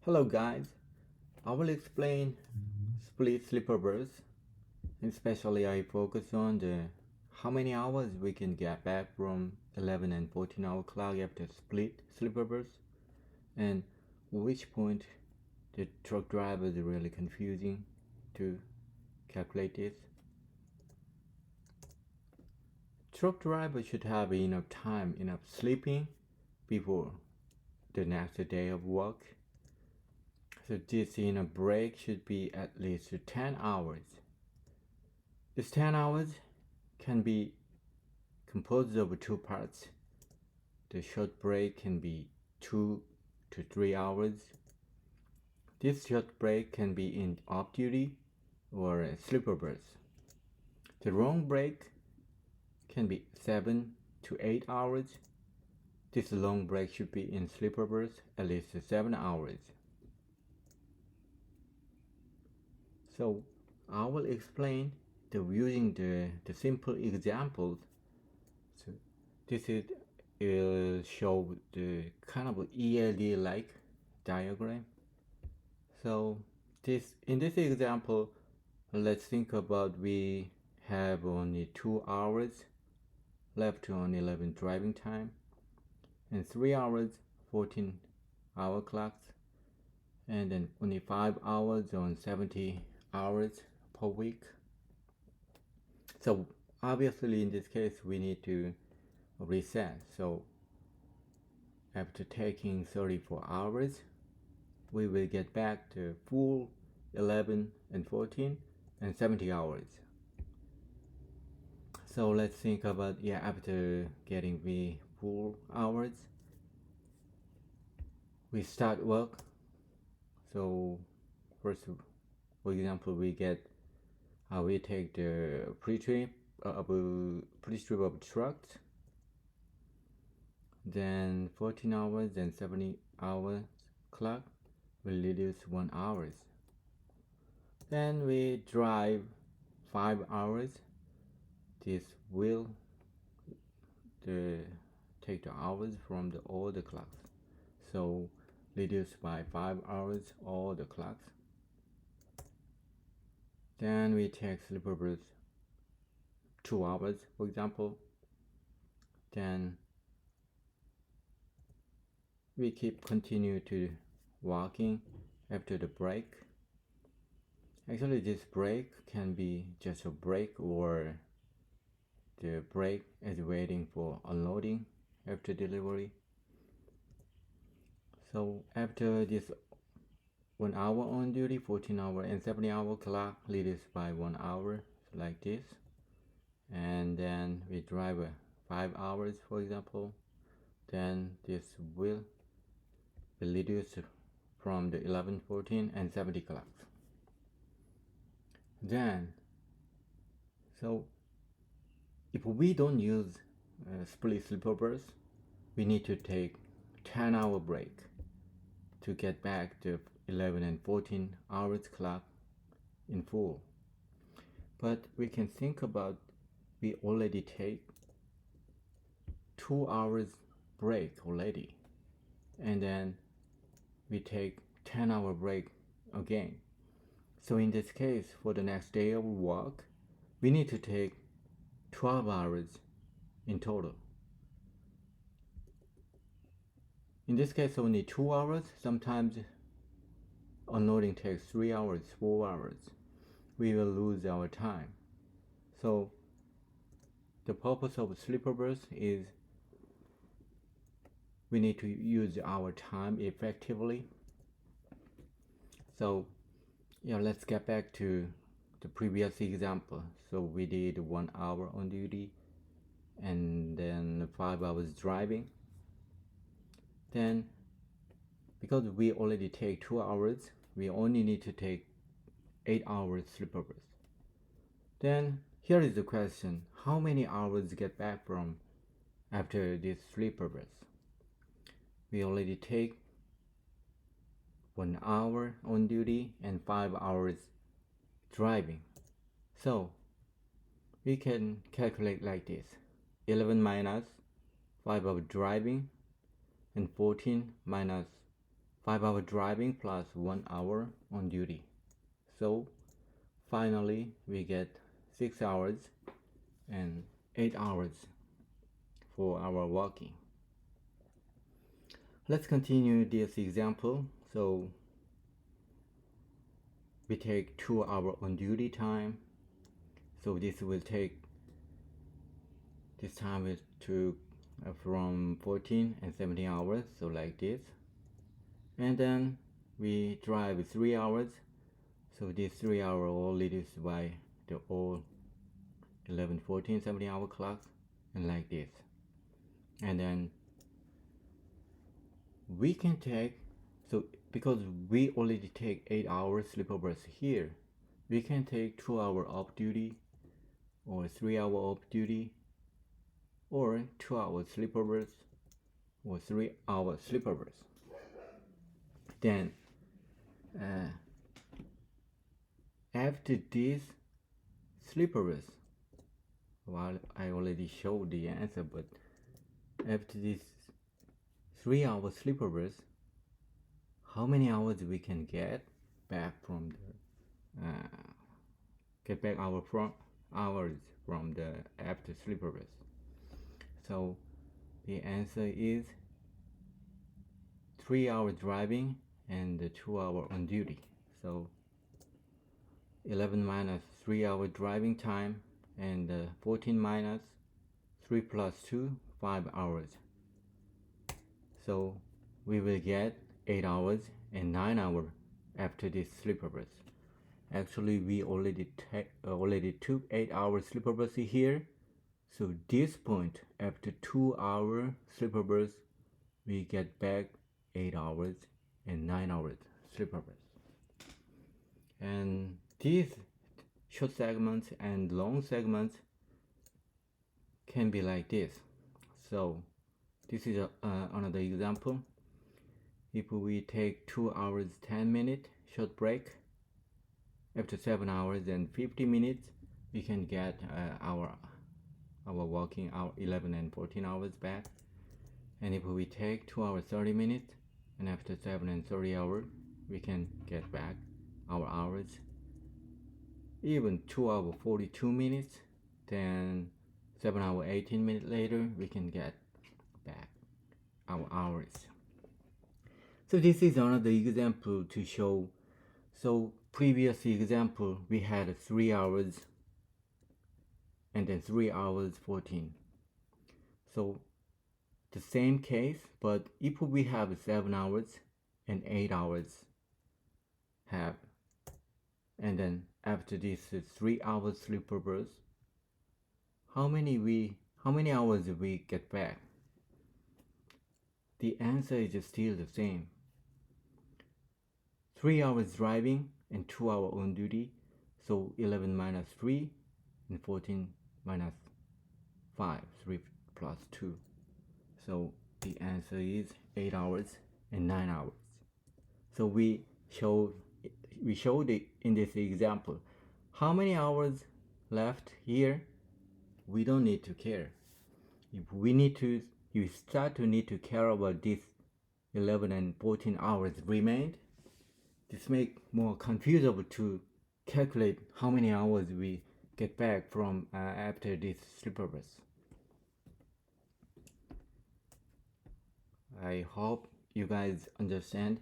Hello guys, I will explain split sleeper berths, and especially I focus on the how many hours we can get back from 11 and 14 hour clock after split sleeper berths, and which point the truck driver is really confusing to calculate this. Truck driver should have enough time, enough sleeping before the next day of work. So this break should be at least 10 hours. This 10 hours can be composed of two parts. The short break can be 2 to 3 hours. This short break can be in off duty or sleeper berth. The long break can be 7 to 8 hours. This long break should be in sleeper berth at least 7 hours. So I will explain using the simple examples. So this is will show the kind of ELD like diagram. So in this example, let's think about we have only 2 hours left on 11 driving time and 3 hours 14 hour clocks, and then only 5 hours on 70 hours per week. So obviously in this case we need to reset. So after taking 34 hours, we will get back to full 11 and 14 and 70 hours. So let's think about, after getting the full hours, we start work. So first, for example, we take the pre-trip of trucks, then 14 hours and 70 hours clock will reduce 1 hours. Then we drive 5 hours. This will take the hours from all the clocks. So reduce by 5 hours all the clocks. Then we take sleeper berth 2 hours, for example. Then we continue to walking after the break. Actually, this break can be just a break, or the break is waiting for unloading after delivery. So after this 1 hour on duty, 14 hour and 70 hour clock reduced by 1 hour, like this. And then we drive 5 hours, for example. Then this will be reduced from the 11, 14 and 70 clocks. Then, so if we don't use split sleeper berth, we need to take 10-hour break to get back the 11 and 14 hours clock in full. But we can think about, we already take 2 hours break already, and then we take 10-hour break again. So in this case, for the next day of work, we need to take 12 hours in total. In this case, only 2 hours. Sometimes unloading takes 3 hours, 4 hours. We will lose our time. So the purpose of sleeper berth is we need to use our time effectively. So let's get back to the previous example. So we did 1 hour on duty and then 5 hours driving. Then because we already take 2 hours, we only need to take 8 hours sleeper berth. Then here is the question: how many hours get back from after this sleeper berth? We already take 1 hour on duty and 5 hours driving. So we can calculate like this: 11 minus 5 of driving and 14 minus 5 hour driving plus 1 hour on duty. So finally we get 6 hours and 8 hours for our walking. Let's continue this example. So we take 2 hour on duty time. So this will take, this time is to from 14 and 17 hours, so like this. And then we drive 3 hours. So this 3 hour all leads by the all 11, 14, 17 hour clock, and like this. And then we can take, so because we already take 8 hours sleepovers here, we can take 2 hour off duty or 3 hour off duty or 2 hour sleepovers or 3 hour sleepovers. Then after this sleepovers, well, I already showed the answer, but after this 3 hour sleepovers, how many hours we can get back from the get back our hours from the after sleepovers? So the answer is 3 hour driving and 2 hour on duty. So 11 minus 3 hour driving time and 14 minus 3 plus 2, 5 hours. So we will get 8 hours and 9 hours after this sleepovers. Actually, we already took 8 hour sleepovers here. So this point, after 2 hour sleepovers, we get back 8 hours and 9 hours sleepovers. And these short segments and long segments can be like this. So this is another example. If we take 2 hours 10 minutes short break, after 7 hours and 50 minutes, we can get our walking our 11 and 14 hours back. And if we take 2 hours 30 minutes, and after 7 and 30 hours, we can get back our hours. Even 2 hours 42 minutes, then 7 hours 18 minutes later, we can get back our hours. So this is another example to show. So previous example, we had 3 hours and then 3 hours 14. So the same case, but if we have 7 hours and 8 hours have, and then after this 3 hours sleepovers, how many hours we get back? The answer is still the same. 3 hours driving and 2 hours on duty, so 11 minus 3 and 14 minus 5, 3 plus 2. So the answer is 8 hours and 9 hours. So we showed it in this example. How many hours left here? We don't need to care. If you start to need to care about this 11 and 14 hours remained, this make more confusable to calculate how many hours we get back from after this sleepovers. I hope you guys understand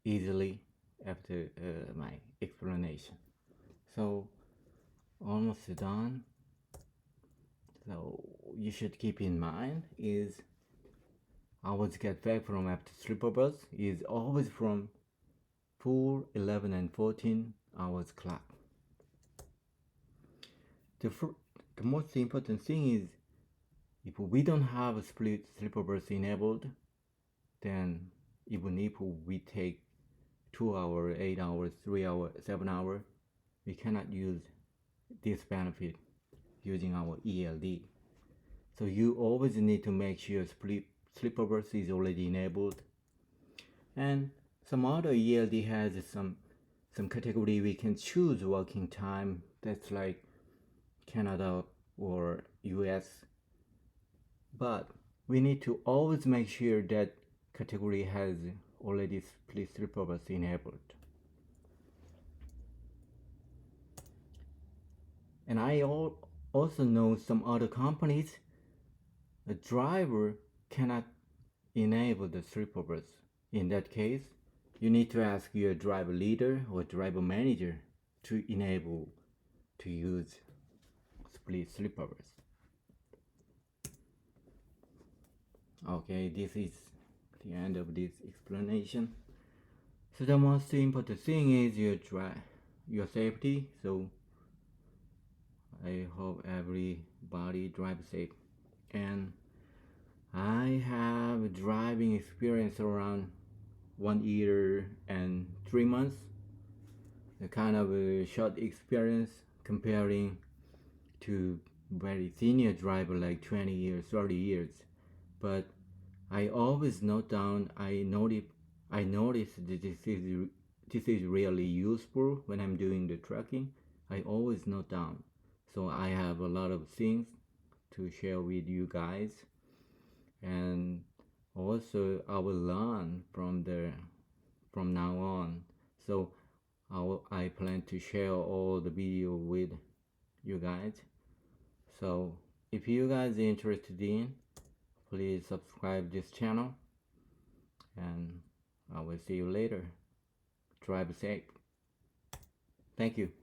easily after my explanation. So almost done. So you should keep in mind is hours get back from after sleepovers is always from 4, 11 and 14 hours clock. The most important thing is if we don't have a split sleepovers enabled, then even if we take 2 hours, 8 hours, 3 hours, 7 hours, we cannot use this benefit using our ELD. So you always need to make sure split sleepovers is already enabled. And some other ELD has some category we can choose working time. That's like Canada or US. But we need to always make sure that category has already split sleepovers enabled. And I also know some other companies, the driver cannot enable the sleepovers. In that case, you need to ask your driver leader or driver manager to enable to use split sleepovers. Okay, this is the end of this explanation. So the most important thing is your safety. So I hope everybody drives safe. And I have driving experience around 1 year and 3 months. A kind of a short experience comparing to very senior driver like 20 years, 30 years. But I always note down. I notice that this is really useful when I'm doing the trucking. I always note down, so I have a lot of things to share with you guys, and also I will learn from now on. So I plan to share all the video with you guys. So if you guys are interested in, please subscribe this channel, and I will see you later. Drive safe. Thank you.